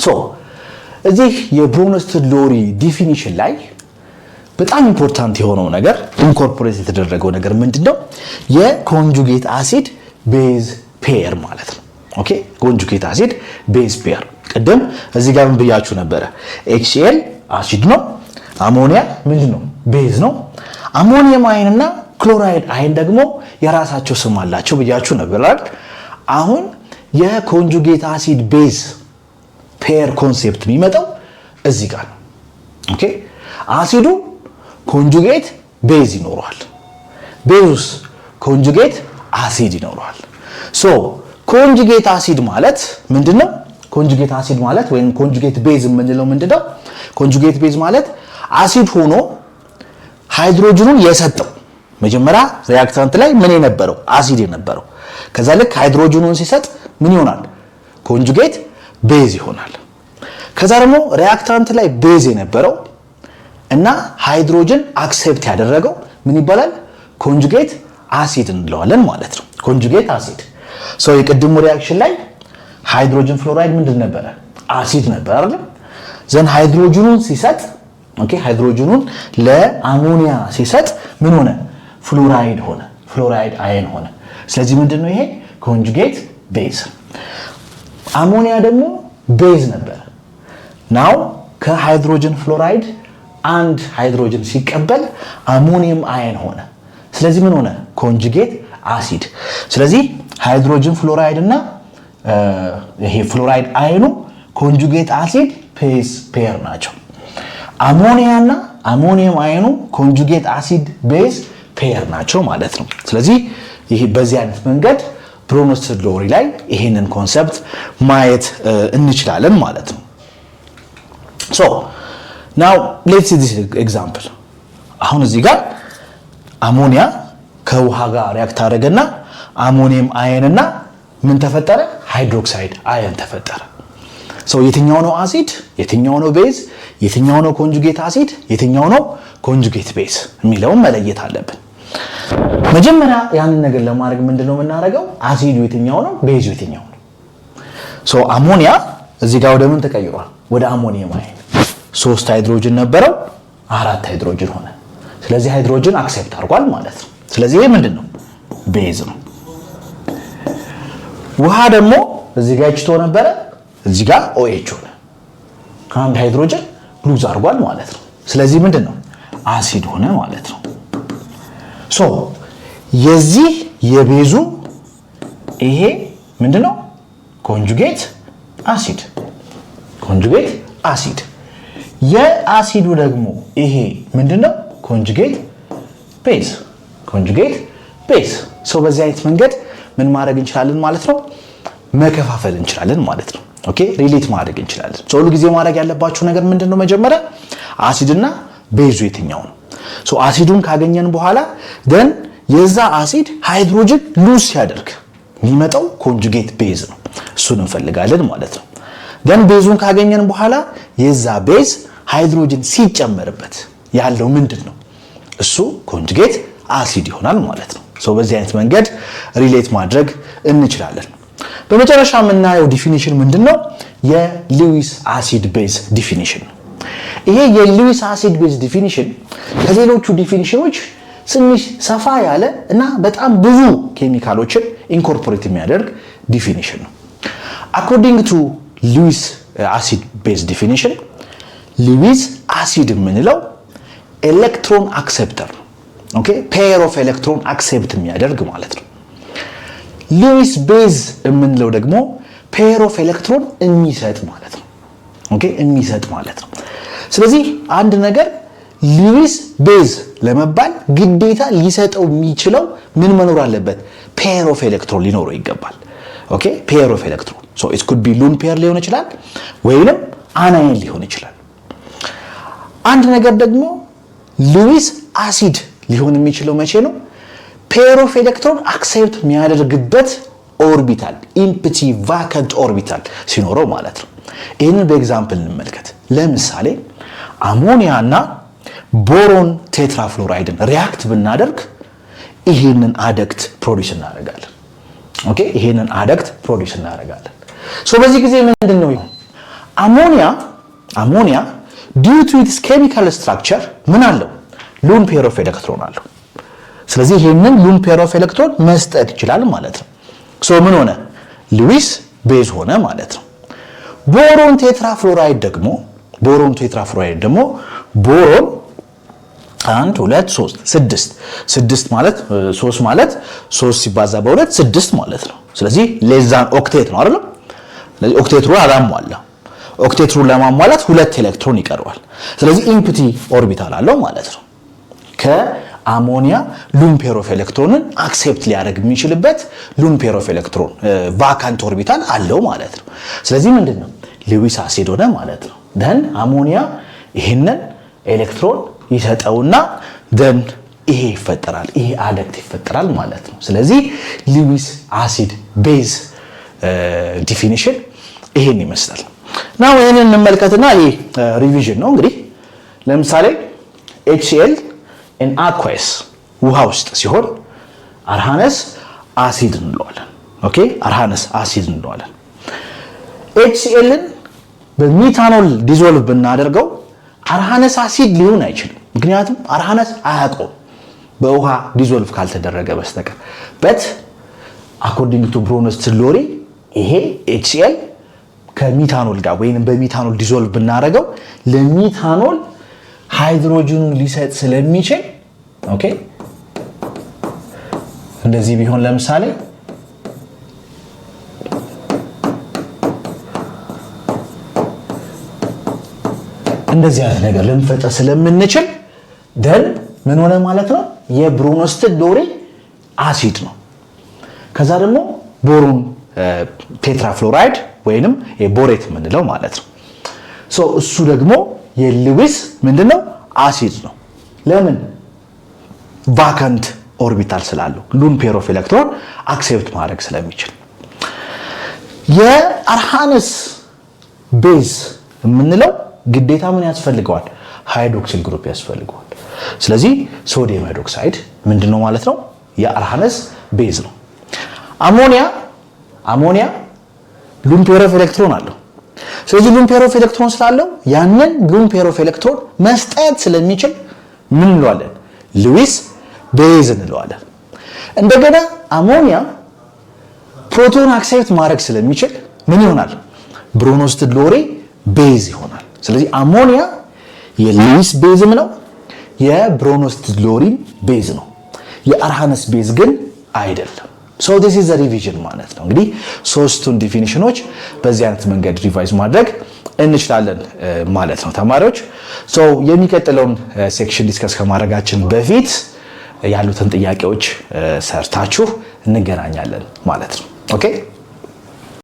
ሶ እዚህ የብሮንስቴድ ሎሪ ዲፊኒሽን ላይ በጣም ኢምፖርታንት የሆነው ነገር ኢንኮርፖሬት የተደረገው ነገር ምንድነው? የኮንጁጌት አሲድ ቤዝ ፔር ማለት ነው። ኦኬ ኮንጁጌት አሲድ ቤዝ ፔር ቀደም እዚህ ጋር ምን ብያችሁ ነበረ? HCl አሲድ ነው፣ አሞኒያ ምንድነው? ቤዝ ነው። አሞኒየም አይን እና ክሎራይድ አይን ደግሞ የራሳቸው ስም አላቸው ብያችሁ ነበር አይደል? አሁን የኮንጁጌት አሲድ ቤዝ ፔር ኮንሴፕት የሚመጣው እዚህ ጋር ነው። ኦኬ አሲዱ ኮንጁጌት ቤዝ ይኖረዋል፣ ቤዙስ ኮንጁጌት አሲድ ይኖረዋል። ሶ ኮንጁጌት አሲድ ማለት ምንድነው? ኮንጁጌት አሲድ ማለት ወይም ኮንጁጌት ቤዝ የምንለው ምንድነው? ኮንጁጌት ቤዝ ማለት አሲድ ሆኖ ሃይድሮጅኑን የሰጠው መጀመሪያ ሪአክታንት ላይ ምን የነበረው? አሲድ የነበረው ከዛ ልክ ሃይድሮጅኑን ሲሰጥ ምን ይሆናል? ኮንጁጌት ቤዝ ይሆናል። ከዛ ደግሞ ሪአክታንት ላይ ቤዝ የነበረው እና ሃይድሮጅን አክሴፕት ያደረገው ምን ይባላል? ኮንጁጌት አሲድ እንለዋለን ማለት ነው። ኮንጁጌት አሲድ ሶ የቅድሙ ሪአክሽን ላይ ሃይድሮጅን ፍሎራይድ ምንድን ነበረ? አሲድ ነበር አይደል? ዘን ሃይድሮጅኑን ሲሰጥ ኦኬ ሃይድሮጅኑን ለአሞኒያ ሲሰጥ ምን ሆነ? ፍሎራይድ ሆነ፣ ፍሎራይድ አየን ሆነ። ስለዚህ ምንድነው ይሄ? ኮንጁጌት ቤዝ። አሞኒያ ደግሞ ቤዝ ነበር። ናው ከሃይድሮጅን ፍሎራይድ አንድ ሃይድሮጅን ሲቀበል አሞኒየም አየን ሆነ። ስለዚህ ምን ሆነ? ኮንጁጌት አሲድ። ስለዚህ ሃይድሮጅን ፍሎራይድ እና ይሄ ፍሎራይድ አየኑ ኮንጁጌት አሲድ ቤዝ ፔር ናቸው። አሞኒያ እና አሞኒየም አየኑ ኮንጁጌት አሲድ ቤዝ ፔር ናቸው ማለት ነው። ስለዚህ ይሄ በዚህ አይነት መንገድ ብሮንስቴድ ሎሪ ላይ ይሄንን ኮንሰፕት ማየት እንችላለን ማለት ነው። ሶ ናው ሌትስ ሲ ዲስ ኤግዛምፕል። አሁን እዚህ ጋር አሞኒያ ከውሃ ጋር ሪአክት አደረገና አሞኒየም አየን እና ምን ተፈጠረ? ሃይድሮክሳይድ አየን ተፈጠረ። ሶ የትኛው ነው አሲድ? የትኛው ነው ቤዝ? የትኛው ነው ኮንጁጌት አሲድ? የትኛው ነው ኮንጁጌት ቤዝ የሚለውን መለየት አለብን። መጀመሪያ ያንን ነገር ለማድረግ ምንድነው የምናደርገው? አሲዱ የትኛው ነው? ቤዙ የትኛው ነው? ሶ አሞኒያ እዚህ ጋር ወደ ምን ተቀይሯል? ወደ አሞኒየም አየን። 3 ሃይድሮጅን ነበረው 4 ሃይድሮጅን ሆነ። ስለዚህ ሃይድሮጅን አክሴፕት አድርጓል ማለት ነው። ስለዚህ ይሄ ምንድነው? ቤዝ ነው። ውሃ ደግሞ እዚህ ጋር H2 ነበረ፣ እዚህ ጋር OH ሆነ። ከአንድ ሃይድሮጅን ሉዝ አድርጓል ማለት ነው። ስለዚህ ምንድነው? አሲድ ሆነ ማለት ነው። ሶ የዚህ የቤዙ ይሄ ምንድነው? ኮንጁጌት አሲድ፣ ኮንጁጌት አሲድ። የአሲዱ ደግሞ ይሄ ምንድነው? ኮንጁጌት ቤዝ፣ ኮንጁጌት ቤዝ። ሶ በዚህ አይነት መንገድ ምን ማድረግ እንችላለን ማለት ነው? መከፋፈል እንችላለን ማለት ነው። ኦኬ ሪሌት ማድረግ እንችላለን። ሶ ሁሉ ጊዜ ማድረግ ያለባችሁ ነገር ምንድነው? መጀመሪያ አሲድና ቤዙ የትኛው ነው? ሶ አሲዱን ካገኘን በኋላ ደን የዛ አሲድ ሃይድሮጅን ሉዝ ሲያደርግ የሚመጣው ኮንጁጌት ቤዝ ነው። እሱን እንፈልጋለን ማለት ነው። ደን ቤዙን ካገኘን በኋላ የዛ ቤዝ ሃይድሮጅን ሲጨመርበት ያለው ምንድነው? እሱ ኮንጁጌት አሲድ ይሆናል ማለት ነው። ሶ በዚህ አይነት መንገድ ሪሌት ማድረግ እንችላለን። በመጨረሻ የምናየው ዲፊኒሽን ምንድነው? የሉዊስ አሲድ ቤዝ ዲፊኒሽን። ይሄ የሉዊስ አሲድ ቤዝ ዲፊኒሽን ከሌሎቹ ዲፊኒሽኖች ትንሽ ሰፋ ያለ እና በጣም ብዙ ኬሚካሎችን ኢንኮርፖሬት የሚያደርግ ዲፊኒሽን ነው። አኮርዲንግ ቱ ሉዊስ አሲድ ቤዝ ዲፊኒሽን ሉዊስ አሲድ የምንለው ኤሌክትሮን አክሴፕተር ነው። ኦኬ ፔር ኦፍ ኤሌክትሮን አክሴፕት የሚያደርግ ማለት ነው። ሉዊስ ቤዝ የምንለው ደግሞ ፔር ኦፍ ኤሌክትሮን የሚሰጥ ማለት ነው። ኦኬ የሚሰጥ ማለት ነው። ስለዚህ አንድ ነገር ሉዊስ ቤዝ ለመባል ግዴታ ሊሰጠው የሚችለው ምን መኖር አለበት? ፔር ኦፍ ኤሌክትሮን ሊኖረው ይገባል። ኦኬ ፔር ኦፍ ኤሌክትሮን ሶ ኢት ኩድ ቢ ሉን ፔር ሊሆን ይችላል ወይንም አናይን ሊሆን ይችላል። አንድ ነገር ደግሞ ሉዊስ አሲድ ሊሆን የሚችለው መቼ ነው? ፔር ኦፍ ኤሌክትሮን አክሴፕት የሚያደርግበት ኦርቢታል ኢምፕቲ ቫካንት ኦርቢታል ሲኖረው ማለት ነው። ይህንን በኤግዛምፕል እንመልከት። ለምሳሌ አሞኒያ እና ቦሮን ቴትራፍሎራይድን ሪአክት ብናደርግ ይሄንን አደክት ፕሮዲዩስ እናደርጋለን። ኦኬ ይሄንን አደክት ፕሮዲዩስ እናደርጋለን። ሶ በዚህ ጊዜ ምንድነው አሞኒያ due to its chemical structure ምን አለው? lone pair of electron አለው። ስለዚህ ይሄንን lone pair of electron መስጠት ይችላል ማለት ነው። ሶ ምን ሆነ? ሉዊስ ቤዝ ሆነ ማለት ነው። ቦሮን ቴትራፍሎራይድ ደግሞ ቦሮን 1 2 3 6 ማለት 3 ማለት 3 ሲባዛ በ2 6 ማለት ነው። ስለዚህ ሌዛን ኦክቴት ነው አይደል? ስለዚህ ኦክቴትሩን አላሟላ። ኦክቴትሩን ለማሟላት 2 ኤሌክትሮን ይቀርባል። ስለዚህ ኢምፕቲ ኦርቢታል አለው ማለት ነው። ከአሞኒያ ሉን ፔር ኦፍ ኤሌክትሮንን አክሴፕት ሊያደርግ የሚችልበት ሉን ፔር ኦፍ ኤሌክትሮን ቫካንት ኦርቢታል አለው ማለት ነው። ስለዚህ ምንድነው? ሉዊስ አሲድ ሆነ ማለት ነው። ደን አሞኒያ ይሄንን ኤሌክትሮን ይሰጠውና ደን ይሄ ይፈጠራል። ይሄ አደክት ይፈጠራል ማለት ነው። ስለዚህ ሉዊስ አሲድ ቤዝ ዲፊኒሽን ይሄን ይመስላል። ናው ይሄንን እንመልከትና ይሄ ሪቪዥን ነው እንግዲህ ለምሳሌ HCl in aqueous ውሃ ውስጥ ሲሆን አርሃነስ አሲድ እንለዋለን። ኦኬ አርሃነስ አሲድ እንለዋለን። HClን በሚታኖል ዲዞልቭ ብናደርገው አርሃነስ አሲድ ሊሆን አይችልም። ምክንያቱም አርሃነስ አያውቀውም በውሃ ዲዞልቭ ካልተደረገ በስተቀር በት አኮርዲንግ ቱ ብሮንስት ሎሪ ይሄ HCl ከሚታኖል ጋር ወይንም በሚታኖል ዲዞልቭ ብናደርገው ለሚታኖል ሃይድሮጅኑን ሊሰጥ ስለሚችል ኦኬ እንደዚህ ቢሆን ለምሳሌ እንደዚህ አይነት ነገር ልንፈጥር ስለምንችል ደን ምን ሆነ ማለት ነው? የብሮንስት ሎሪ አሲድ ነው። ከዛ ደግሞ ቦሮን ቴትራፍሎራይድ ወይንም የቦሬት የምንለው ማለት ነው። ሶ እሱ ደግሞ የሉዊስ ምንድነው? አሲድ ነው። ለምን? ቫካንት ኦርቢታል ስላለው ሉን ፔር ኦፍ ኤሌክትሮን አክሴፕት ማድረግ ስለሚችል። የአርሃነስ ቤዝ የምንለው ግዴታ ምን ያስፈልገዋል? ሃይድሮክሲል ግሩፕ ያስፈልገዋል። ስለዚህ ሶዲየም ሃይድሮክሳይድ ምንድነው ማለት ነው? የአርሃነስ ቤዝ ነው። አሞኒያ ሉን ፔር ኦፍ ኤሌክትሮን አለው። ስለዚህ ሉን ፔር ኦፍ ኤሌክትሮን ስላለው ያንን ሉን ፔር ኦፍ ኤሌክትሮን መስጠት ስለሚችል ምን እንለዋለን? ሉዊስ ቤዝ እንለዋለን። እንደገና አሞኒያ ፕሮቶን አክሴፕት ማድረግ ስለሚችል ምን ይሆናል? ብሮንስት ሎሪ ቤዝ ይሆናል። ስለዚህ አሞኒያ የሉዊስ ቤዝም ነው የብሮንስት ሎሪም ቤዝ ነው። የአርሃነስ ቤዝ ግን አይደለም። ሶ this is the revision ማለት ነው። እንግዲህ ሶስቱን ዲፊኒሽኖች በዚህ አይነት መንገድ ሪቫይዝ ማድረግ እንችላለን ማለት ነው ተማሪዎች። ሶ የሚቀጥለውን ሴክሽን ዲስከስ ከማድረጋችን በፊት ያሉትን ጥያቄዎች ሰርታችሁ እንገናኛለን ማለት ነው። ኦኬ